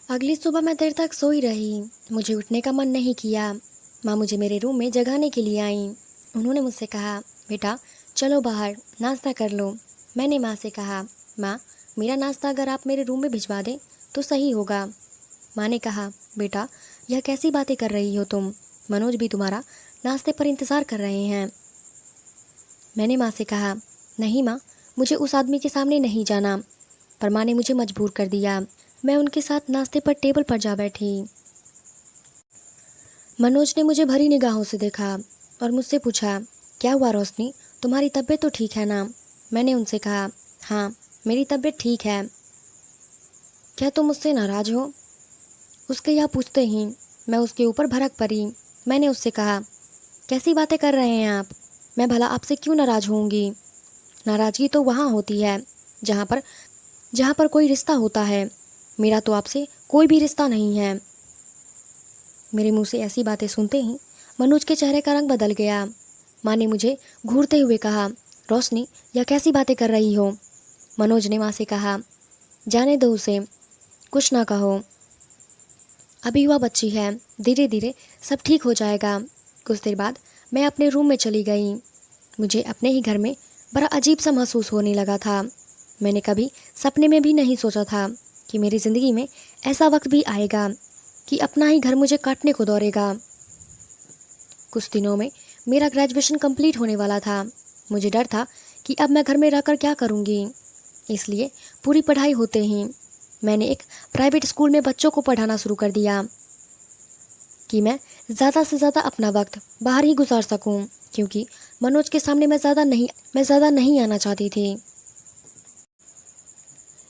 अगली सुबह मैं देर तक सोई रही। मुझे उठने का मन नहीं किया। माँ मुझे मेरे रूम में जगाने के लिए आईं। उन्होंने मुझसे कहा, बेटा चलो बाहर नाश्ता कर लो। मैंने माँ से कहा, माँ मेरा नाश्ता अगर आप मेरे रूम में भिजवा दें तो सही होगा। माँ ने कहा, बेटा यह कैसी बातें कर रही हो तुम? मनोज भी तुम्हारा नाश्ते पर इंतज़ार कर रहे हैं। मैंने माँ से कहा, नहीं माँ, मुझे उस आदमी के सामने नहीं जाना। पर माँ ने मुझे मजबूर कर दिया। मैं उनके साथ नाश्ते पर टेबल पर जा बैठी। मनोज ने मुझे भरी निगाहों से देखा और मुझसे पूछा, क्या हुआ रोशनी, तुम्हारी तबीयत तो ठीक है ना? मैंने उनसे कहा, हाँ मेरी तबीयत ठीक है। क्या तुम मुझसे नाराज़ हो? उसके यह पूछते ही मैं उसके ऊपर भड़क पड़ी। मैंने उससे कहा, कैसी बातें कर रहे हैं आप? मैं भला आपसे क्यों नाराज़ होऊंगी? नाराज़गी तो वहाँ होती है जहाँ पर कोई रिश्ता होता है। मेरा तो आपसे कोई भी रिश्ता नहीं है। मेरे मुंह से ऐसी बातें सुनते ही मनोज के चेहरे का रंग बदल गया। माँ ने मुझे घूरते हुए कहा, रोशनी यह कैसी बातें कर रही हो? मनोज ने माँ से कहा, जाने दो उसे, कुछ ना कहो, अभी वह बच्ची है, धीरे धीरे सब ठीक हो जाएगा। कुछ देर बाद मैं अपने रूम में चली गई। मुझे अपने ही घर में बड़ा अजीब सा महसूस होने लगा था। मैंने कभी सपने में भी नहीं सोचा था कि मेरी ज़िंदगी में ऐसा वक्त भी आएगा कि अपना ही घर मुझे काटने को दौड़ेगा। कुछ दिनों में मेरा ग्रेजुएशन कंप्लीट होने वाला था। मुझे डर था कि अब मैं घर में रहकर क्या करूँगी। इसलिए पूरी पढ़ाई होते ही मैंने एक प्राइवेट स्कूल में बच्चों को पढ़ाना शुरू कर दिया कि मैं ज़्यादा से ज़्यादा अपना वक्त बाहर ही गुजार सकूं, क्योंकि मनोज के सामने मैं ज़्यादा नहीं आना चाहती थी।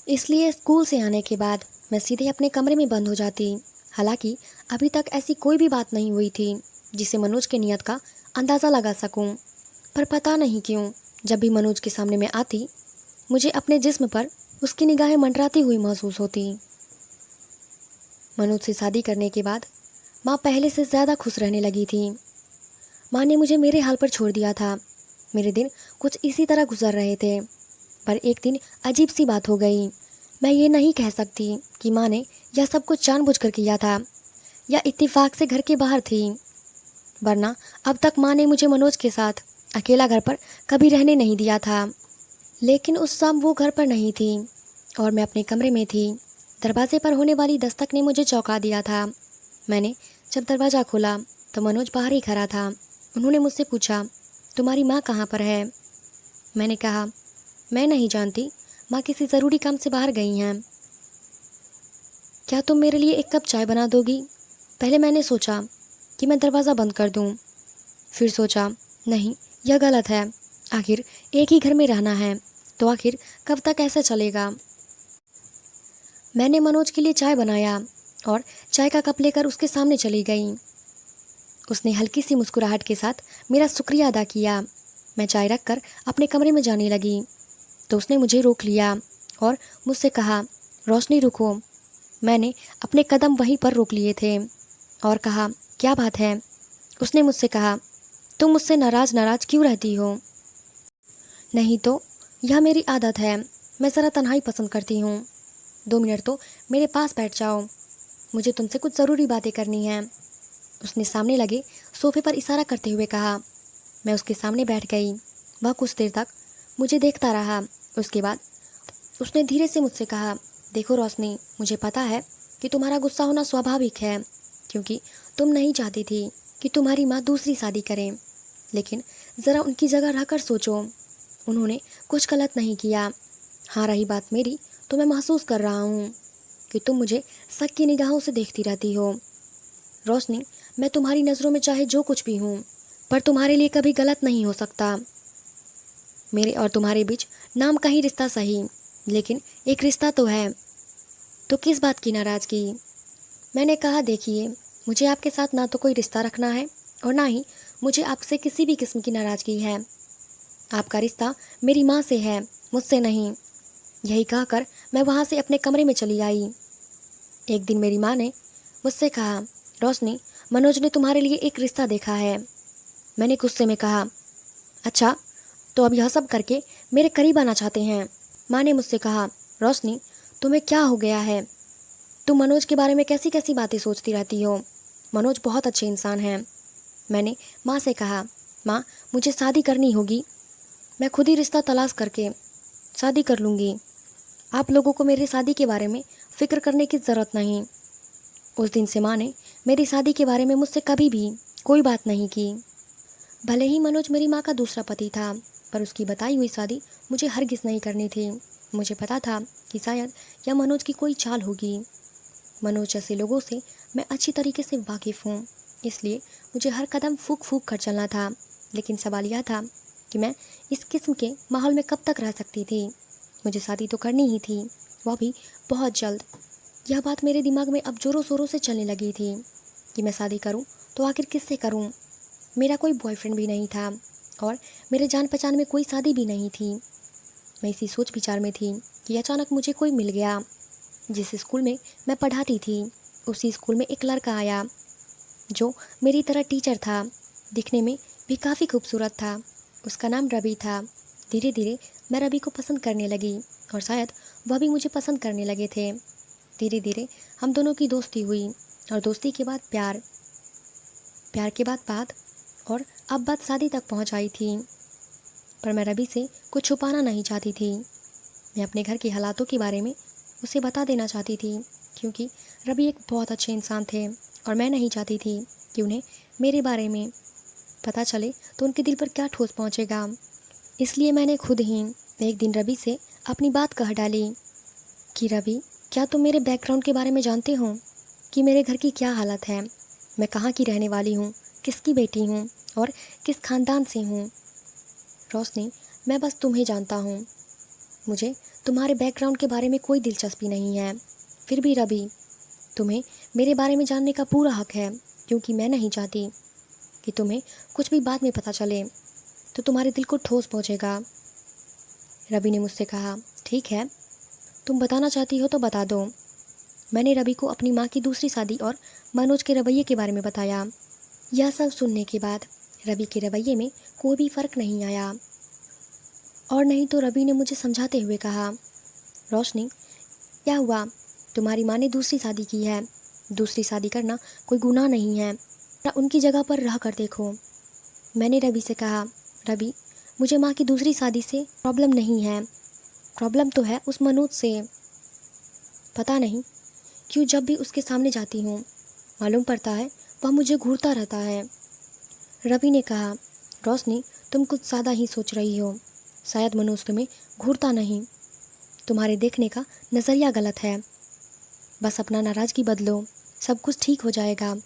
इसलिए स्कूल से आने के बाद मैं सीधे अपने कमरे में बंद हो जाती। हालांकि अभी तक ऐसी कोई भी बात नहीं हुई थी जिसे मनोज की नीयत का अंदाज़ा लगा सकूं। पर पता नहीं क्यों जब भी मनोज के सामने मैं आती, मुझे अपने जिस्म पर उसकी निगाहें मंडराती हुई महसूस होती। मनोज से शादी करने के बाद माँ पहले से ज़्यादा खुश रहने लगी थी। माँ ने मुझे मेरे हाल पर छोड़ दिया था। मेरे दिन कुछ इसी तरह गुजर रहे थे। पर एक दिन अजीब सी बात हो गई। मैं ये नहीं कह सकती कि माँ ने यह सब कुछ जानबूझकर किया था या इत्तेफाक से घर के बाहर थी, वरना अब तक माँ ने मुझे मनोज के साथ अकेला घर पर कभी रहने नहीं दिया था। लेकिन उस शाम वो घर पर नहीं थी और मैं अपने कमरे में थी। दरवाजे पर होने वाली दस्तक ने मुझे चौंका दिया था। मैंने जब दरवाज़ा खोला तो मनोज बाहर ही खड़ा था। उन्होंने मुझसे पूछा, तुम्हारी माँ कहाँ पर है? मैंने कहा, मैं नहीं जानती, माँ किसी ज़रूरी काम से बाहर गई हैं। क्या तुम मेरे लिए एक कप चाय बना दोगी? पहले मैंने सोचा कि मैं दरवाज़ा बंद कर दूं, फिर सोचा नहीं, यह गलत है। आखिर एक ही घर में रहना है तो आखिर कब तक ऐसा चलेगा। मैंने मनोज के लिए चाय बनाया और चाय का कप लेकर उसके सामने चली गई। उसने हल्की सी मुस्कुराहट के साथ मेरा शुक्रिया अदा किया। मैं चाय रखकर अपने कमरे में जाने लगी तो उसने मुझे रोक लिया और मुझसे कहा, रोशनी रुको। मैंने अपने कदम वहीं पर रोक लिए थे और कहा, क्या बात है? उसने मुझसे कहा, तुम मुझसे नाराज़ नाराज़ क्यों रहती हो? नहीं तो, यह मेरी आदत है, मैं ज़रा तन्हाई पसंद करती हूँ। 2 मिनट तो मेरे पास बैठ जाओ, मुझे तुमसे कुछ ज़रूरी बातें करनी हैं। उसने सामने लगे सोफे पर इशारा करते हुए कहा। मैं उसके सामने बैठ गई। वह कुछ देर तक मुझे देखता रहा। उसके बाद उसने धीरे से मुझसे कहा, देखो रोशनी, मुझे पता है कि तुम्हारा गुस्सा होना स्वाभाविक है, क्योंकि तुम नहीं चाहती थी कि तुम्हारी माँ दूसरी शादी करें। लेकिन ज़रा उनकी जगह रहकर सोचो, उन्होंने कुछ गलत नहीं किया। हाँ रही बात मेरी, तो मैं महसूस कर रहा हूँ कि तुम मुझे शक की निगाहों से देखती रहती हो। रोशनी, मैं तुम्हारी नज़रों में चाहे जो कुछ भी हूँ, पर तुम्हारे लिए कभी गलत नहीं हो सकता। मेरे और तुम्हारे बीच नाम का ही रिश्ता सही, लेकिन एक रिश्ता तो है। तो किस बात की नाराज़गी? मैंने कहा, देखिए, मुझे आपके साथ ना तो कोई रिश्ता रखना है और ना ही मुझे आपसे किसी भी किस्म की नाराज़गी है। आपका रिश्ता मेरी माँ से है, मुझसे नहीं। यही कहकर मैं वहाँ से अपने कमरे में चली आई। एक दिन मेरी माँ ने मुझसे कहा, रोशनी, मनोज ने तुम्हारे लिए एक रिश्ता देखा है। मैंने गुस्से में कहा, अच्छा, तो अब यह सब करके मेरे करीब आना चाहते हैं? माँ ने मुझसे कहा, रोशनी, तुम्हें क्या हो गया है? तुम मनोज के बारे में कैसी कैसी बातें सोचती रहती हो। मनोज बहुत अच्छे इंसान हैं। मैंने माँ से कहा, माँ मुझे शादी करनी होगी। मैं खुद ही रिश्ता तलाश करके शादी कर लूँगी। आप लोगों को मेरी शादी के बारे में फ़िक्र करने की ज़रूरत नहीं। उस दिन से माँ ने मेरी शादी के बारे में मुझसे कभी भी कोई बात नहीं की। भले ही मनोज मेरी माँ का दूसरा पति था, पर उसकी बताई हुई शादी मुझे हरगिज़ नहीं करनी थी। मुझे पता था कि शायद यह मनोज की कोई चाल होगी। मनोज जैसे लोगों से मैं अच्छी तरीके से वाकिफ़ हूँ, इसलिए मुझे हर कदम फूंक फूंक कर चलना था। लेकिन सवाल यह था कि मैं इस किस्म के माहौल में कब तक रह सकती थी। मुझे शादी तो करनी ही थी, वह भी बहुत जल्द। यह बात मेरे दिमाग में अब ज़ोरों शोरों से चलने लगी थी कि मैं शादी करूं तो आखिर किससे करूं। मेरा कोई बॉयफ्रेंड भी नहीं था और मेरे जान पहचान में कोई शादी भी नहीं थी। मैं इसी सोच विचार में थी कि अचानक मुझे कोई मिल गया। जिस स्कूल में मैं पढ़ाती थी, उसी स्कूल में एक लड़का आया जो मेरी तरह टीचर था। दिखने में भी काफ़ी खूबसूरत था। उसका नाम रवि था। धीरे धीरे मैं रवि को पसंद करने लगी और शायद वह भी मुझे पसंद करने लगे थे। धीरे धीरे हम दोनों की दोस्ती हुई और दोस्ती के बाद प्यार, प्यार के बाद बात, और अब बात शादी तक पहुंच आई थी। पर मैं रवि से कुछ छुपाना नहीं चाहती थी। मैं अपने घर के हालातों के बारे में उसे बता देना चाहती थी, क्योंकि रवि एक बहुत अच्छे इंसान थे और मैं नहीं चाहती थी कि उन्हें मेरे बारे में पता चले तो उनके दिल पर क्या ठोस पहुंचेगा। इसलिए मैंने खुद ही एक दिन रवि से अपनी बात कह डाली कि रवि, क्या तुम मेरे बैकग्राउंड के बारे में जानते हो कि मेरे घर की क्या हालत है, मैं कहाँ की रहने वाली हूँ, किसकी बेटी हूँ और किस खानदान से हूँ। रोशनी, मैं बस तुम्हें जानता हूँ। मुझे तुम्हारे बैकग्राउंड के बारे में कोई दिलचस्पी नहीं है। फिर भी रवि, तुम्हें मेरे बारे में जानने का पूरा हक है, क्योंकि मैं नहीं चाहती कि तुम्हें कुछ भी बाद में पता चले तो तुम्हारे दिल को ठोस पहुँचेगा। रवि ने मुझसे कहा, ठीक है, तुम बताना चाहती हो तो बता दो। मैंने रवि को अपनी माँ की दूसरी शादी और मनोज के रवैये के बारे में बताया। यह सब सुनने के बाद रवि के रवैये में कोई भी फ़र्क नहीं आया, और नहीं तो रवि ने मुझे समझाते हुए कहा, रोशनी, क्या हुआ, तुम्हारी माँ ने दूसरी शादी की है। दूसरी शादी करना कोई गुनाह नहीं है। उनकी जगह पर रह कर देखो। मैंने रवि से कहा, रवि, मुझे माँ की दूसरी शादी से प्रॉब्लम नहीं है। प्रॉब्लम तो है उस मनोज से। पता नहीं क्यों जब भी उसके सामने जाती हूँ मालूम पड़ता है वह मुझे घूरता रहता है। रवि ने कहा, रोशनी, तुम कुछ ज़्यादा ही सोच रही हो। शायद मनोज तुम्हें घूरता नहीं, तुम्हारे देखने का नज़रिया गलत है। बस अपना नाराज़गी बदलो, सब कुछ ठीक हो जाएगा।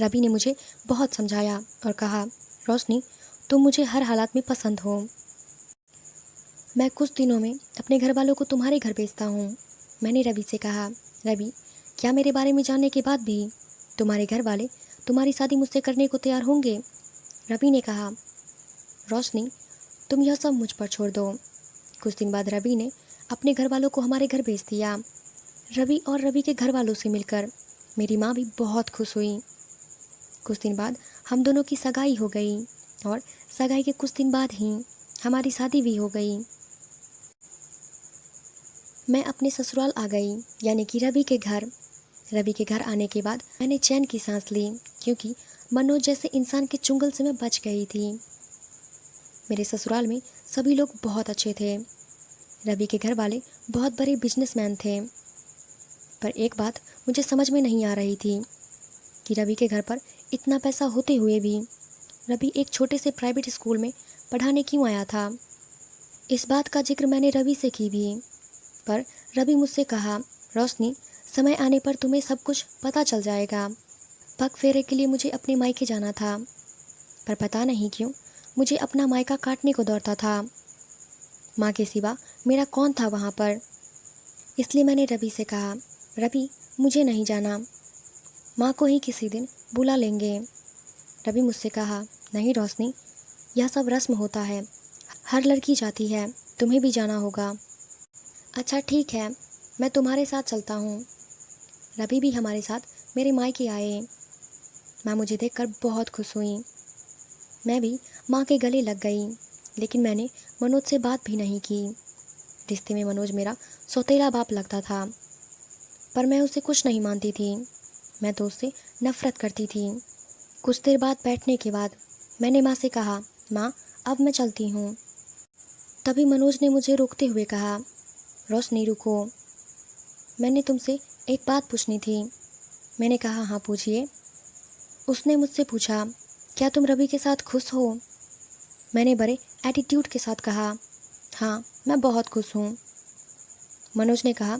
रवि ने मुझे बहुत समझाया और कहा, रोशनी, तुम मुझे हर हालात में पसंद हो। मैं कुछ दिनों में अपने घर वालों को तुम्हारे घर भेजता हूँ। मैंने रवि से कहा, रवि, क्या मेरे बारे में जानने के बाद भी तुम्हारे घर वाले तुम्हारी शादी मुझसे करने को तैयार होंगे? रवि ने कहा, रोशनी, तुम यह सब मुझ पर छोड़ दो। कुछ दिन बाद रवि ने अपने घर वालों को हमारे घर भेज दिया। रवि और रवि के घर वालों से मिलकर मेरी माँ भी बहुत खुश हुई। कुछ दिन बाद हम दोनों की सगाई हो गई और सगाई के कुछ दिन बाद ही हमारी शादी भी हो गई। मैं अपने ससुराल आ गई, यानी कि रवि के घर। रवि के घर आने के बाद मैंने चैन की सांस ली, क्योंकि मनोज जैसे इंसान के चुंगल से मैं बच गई थी। मेरे ससुराल में सभी लोग बहुत अच्छे थे। रवि के घर वाले बहुत बड़े बिजनेसमैन थे। पर एक बात मुझे समझ में नहीं आ रही थी कि रवि के घर पर इतना पैसा होते हुए भी रवि एक छोटे से प्राइवेट स्कूल में पढ़ाने क्यों आया था। इस बात का जिक्र मैंने रवि से की भी, पर रवि मुझसे कहा, रोशनी, समय आने पर तुम्हें सब कुछ पता चल जाएगा। पग फेरे के लिए मुझे अपने मायके जाना था, पर पता नहीं क्यों मुझे अपना मायका काटने को दौड़ता था। माँ के सिवा मेरा कौन था वहाँ पर। इसलिए मैंने रवि से कहा, रवि, मुझे नहीं जाना, माँ को ही किसी दिन बुला लेंगे। रवि मुझसे कहा, नहीं रोशनी, यह सब रस्म होता है, हर लड़की जाती है, तुम्हें भी जाना होगा। अच्छा ठीक है, मैं तुम्हारे साथ चलता हूँ। रवि भी हमारे साथ मेरे मायके आए। माँ मुझे देखकर बहुत खुश हुई। मैं भी माँ के गले लग गई, लेकिन मैंने मनोज से बात भी नहीं की। रिश्ते में मनोज मेरा सौतेला बाप लगता था। पर मैं उसे कुछ नहीं मानती थी। मैं तो उससे नफरत करती थी। कुछ देर बाद बैठने के बाद मैंने माँ से कहा, माँ अब मैं चलती हूँ। तभी मनोज ने मुझे रोकते हुए कहा, रोशनी रुको, मैंने तुमसे एक बात पूछनी थी। मैंने कहा, हाँ पूछिए। उसने मुझसे पूछा, क्या तुम रवि के साथ खुश हो? मैंने बड़े एटीट्यूड के साथ कहा, हाँ मैं बहुत खुश हूँ। मनोज ने कहा,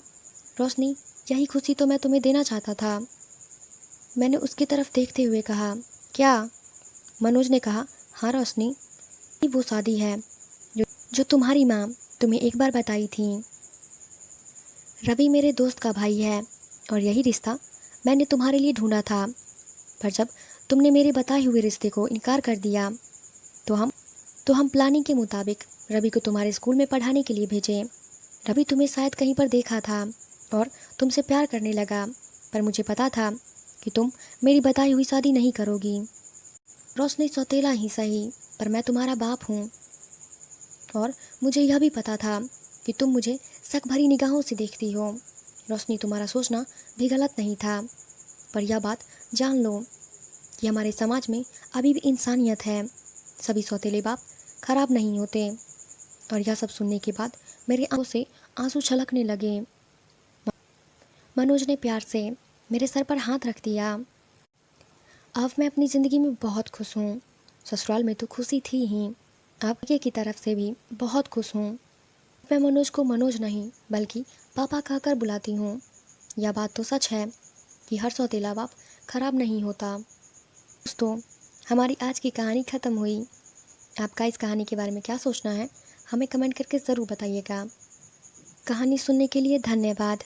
रोशनी यही खुशी तो मैं तुम्हें देना चाहता था। मैंने उसकी तरफ देखते हुए कहा, क्या? मनोज ने कहा, हाँ रोशनी, ये वो शादी है जो तुम्हारी माँ तुम्हें एक बार बताई थी। रवि मेरे दोस्त का भाई है और यही रिश्ता मैंने तुम्हारे लिए ढूंढा था, पर जब तुमने मेरे बताए हुए रिश्ते को इनकार कर दिया तो हम प्लानिंग के मुताबिक रवि को तुम्हारे स्कूल में पढ़ाने के लिए भेजे। रवि तुम्हें शायद कहीं पर देखा था और तुमसे प्यार करने लगा, पर मुझे पता था कि तुम मेरी बताई हुई शादी नहीं करोगी। रोशनी सौतेला ही सही, पर मैं तुम्हारा बाप हूँ और मुझे यह भी पता था कि तुम मुझे शक भरी निगाहों से देखती हो। रोशनी तुम्हारा सोचना भी गलत नहीं था, पर यह बात जान लो कि हमारे समाज में अभी भी इंसानियत है। सभी सौतेले बाप खराब नहीं होते। और यह सब सुनने के बाद मेरी आंखों से आंसू छलकने लगे। मनोज ने प्यार से मेरे सर पर हाथ रख दिया। अब मैं अपनी ज़िंदगी में बहुत खुश हूँ। ससुराल में तो खुशी थी ही, आपके की तरफ से भी बहुत खुश हूँ। मैं मनोज को मनोज नहीं बल्कि पापा कहकर बुलाती हूँ। यह बात तो सच है कि हर सौतेला बाप खराब नहीं होता। दोस्तों, हमारी आज की कहानी ख़त्म हुई। आपका इस कहानी के बारे में क्या सोचना है, हमें कमेंट करके ज़रूर बताइएगा। कहानी सुनने के लिए धन्यवाद।